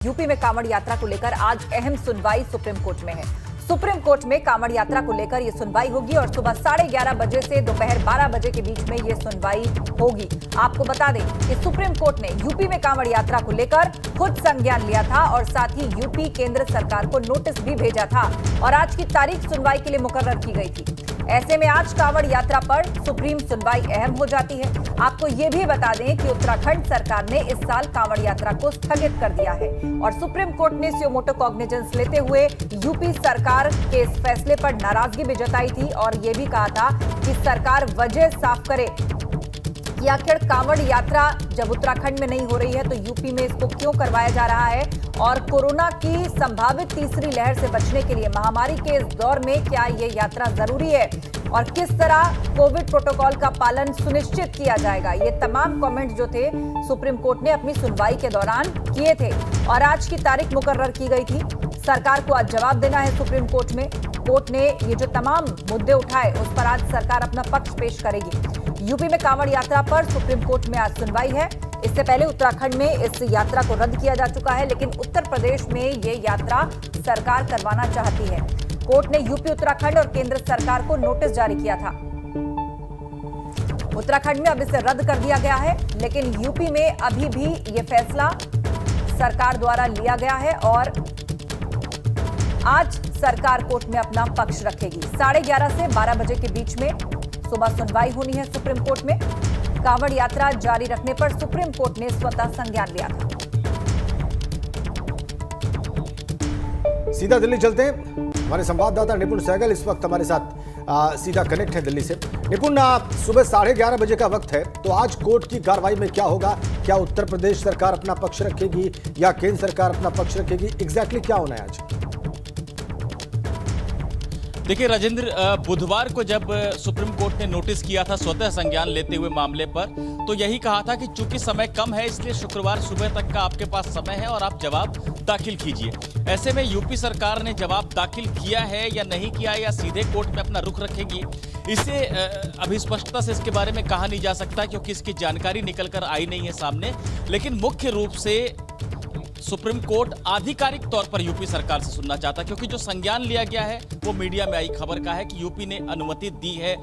UP में कांवड़ यात्रा को लेकर आज अहम सुनवाई सुप्रीम कोर्ट में है। सुप्रीम कोर्ट में कांवड़ यात्रा को लेकर यह सुनवाई होगी और सुबह 11:30 बजे से दोपहर 12 बजे के बीच में यह सुनवाई होगी। आपको बता दें कि सुप्रीम कोर्ट ने यूपी में कांवड़ यात्रा को लेकर खुद संज्ञान लिया था और साथ ही यूपी केंद्र सरकार को नोटिस भी भेजा था और आज की तारीख सुनवाई के लिए मुकर्रर की गई थी। ऐसे में आज कांवड़ यात्रा पर सुप्रीम सुनवाई अहम हो जाती है। आपको ये भी बता दें कि उत्तराखंड सरकार ने इस साल कांवड़ यात्रा को स्थगित कर दिया है और सुप्रीम कोर्ट ने सुओ मोटो कॉग्निजेंस लेते हुए यूपी सरकार के इस फैसले पर नाराजगी भी जताई थी और ये भी कहा था कि सरकार वजह साफ करे कि आखिर कांवड़ यात्रा जब उत्तराखंड में नहीं हो रही है तो यूपी में इसको क्यों करवाया जा रहा है और कोरोना की संभावित तीसरी लहर से बचने के लिए महामारी के इस दौर में क्या ये यात्रा जरूरी है और किस तरह कोविड प्रोटोकॉल का पालन सुनिश्चित किया जाएगा। ये तमाम कमेंट जो थे सुप्रीम कोर्ट ने अपनी सुनवाई के दौरान किए थे और आज की तारीख मुकर्रर की गई थी। सरकार को आज जवाब देना है सुप्रीम कोर्ट में। कोर्ट ने ये जो तमाम मुद्दे उठाए उस पर आज सरकार अपना पक्ष पेश करेगी। यूपी में कांवड़ यात्रा पर सुप्रीम कोर्ट में आज सुनवाई है। इससे पहले उत्तराखंड में इस यात्रा को रद्द किया जा चुका है, लेकिन उत्तर प्रदेश में ये यात्रा सरकार करवाना चाहती है। कोर्ट ने यूपी, उत्तराखंड और केंद्र सरकार को नोटिस जारी किया था। उत्तराखंड में अब इसे रद्द कर दिया गया है, लेकिन यूपी में अभी भी ये फैसला सरकार द्वारा लिया गया है और आज सरकार कोर्ट में अपना पक्ष रखेगी। 11:30 से 12 बजे के बीच में सुबह सुनवाई होनी है सुप्रीम कोर्ट में। कांवड़ यात्रा जारी रखने पर सुप्रीम कोर्ट ने स्वतः संज्ञान लिया था। सीधा दिल्ली चलते हैं। हमारे संवाददाता निपुण सहगल इस वक्त हमारे साथ सीधा कनेक्ट है दिल्ली से। निपुण, सुबह 11:30 बजे का वक्त है, तो आज कोर्ट की कार्रवाई में क्या होगा? क्या उत्तर प्रदेश सरकार अपना पक्ष रखेगी या केंद्र सरकार अपना पक्ष रखेगी? एग्जैक्टली क्या होना है आज? देखिए राजेंद्र, बुधवार को जब सुप्रीम कोर्ट ने नोटिस किया था स्वतः संज्ञान लेते हुए मामले पर, तो यही कहा था कि चूंकि समय कम है इसलिए शुक्रवार सुबह तक का आपके पास समय है और आप जवाब दाखिल कीजिए। ऐसे में यूपी सरकार ने जवाब दाखिल किया है या नहीं किया या सीधे कोर्ट में अपना रुख रखेगी, इसे अभी स्पष्टता से इसके बारे में कहा नहीं जा सकता क्योंकि इसकी जानकारी निकल कर आई नहीं है सामने। लेकिन मुख्य रूप से सुप्रीम कोर्ट आधिकारिक तौर पर यूपी सरकार से सुनना चाहता, क्योंकि जो संज्ञान लिया गया है वो मीडिया में आई खबर का है कि यूपी ने अनुमति दी है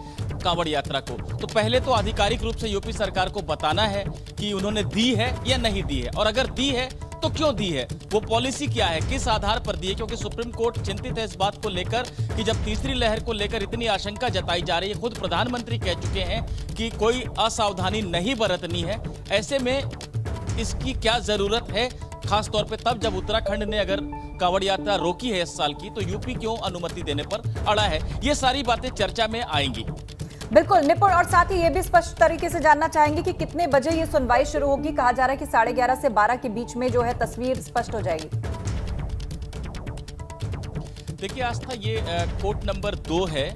कांवड़ यात्रा को। तो पहले तो आधिकारिक रूप से यूपी सरकार को बताना है कि उन्होंने दी है या नहीं दी है, और अगर दी है तो क्यों दी है, वो पॉलिसी क्या है, किस आधार पर दी है। क्योंकि सुप्रीम कोर्ट चिंतित है इस बात को लेकर कि जब तीसरी लहर को लेकर इतनी आशंका जताई जा रही है, खुद प्रधानमंत्री कह चुके हैं कि कोई असावधानी नहीं बरतनी है, ऐसे में इसकी क्या जरूरत है, खास तौर पे तब जब उत्तराखंड ने अगर कांवड़ यात्रा रोकी है इस साल की, तो यूपी क्यों अनुमति देने पर अड़ा है। ये सारी बातें चर्चा में आएंगी। बिल्कुल निपुण, और साथ ही ये भी स्पष्ट तरीके से जानना चाहेंगे कि कितने बजे ये सुनवाई शुरू होगी। कहा जा रहा है कि 11:30 से 12 के बीच में जो है तस्वीर स्पष्ट हो जाएगी। देखिए आस्था, ये कोर्ट नंबर 2 है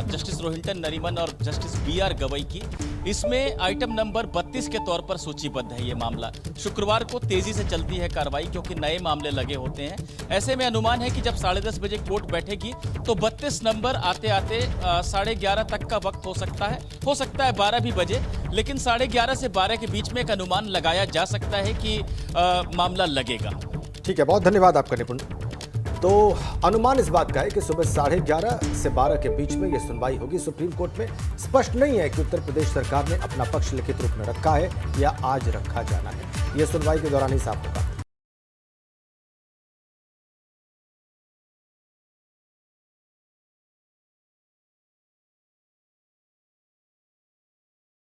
जस्टिस रोहिंटन नरीमन और जस्टिस BR गवई की। इसमें आइटम नंबर 32 के तौर पर सूचीबद्ध है ये मामला। शुक्रवार को तेजी से चलती है कार्रवाई क्योंकि नए मामले लगे होते हैं। ऐसे में अनुमान है कि जब 10:30 बजे कोर्ट बैठेगी तो 32 नंबर आते आते 11:30 तक का वक्त हो सकता है 12 भी बजे, लेकिन 11:30 से 12 के बीच में एक अनुमान लगाया जा सकता है कि मामला लगेगा। ठीक है, बहुत धन्यवाद आपका निपुण। तो अनुमान इस बात का है कि सुबह 11:30 से 12 के बीच में यह सुनवाई होगी सुप्रीम कोर्ट में। स्पष्ट नहीं है कि उत्तर प्रदेश सरकार ने अपना पक्ष लिखित रूप में रखा है या आज रखा जाना है। यह सुनवाई के दौरान ही साफ होगा।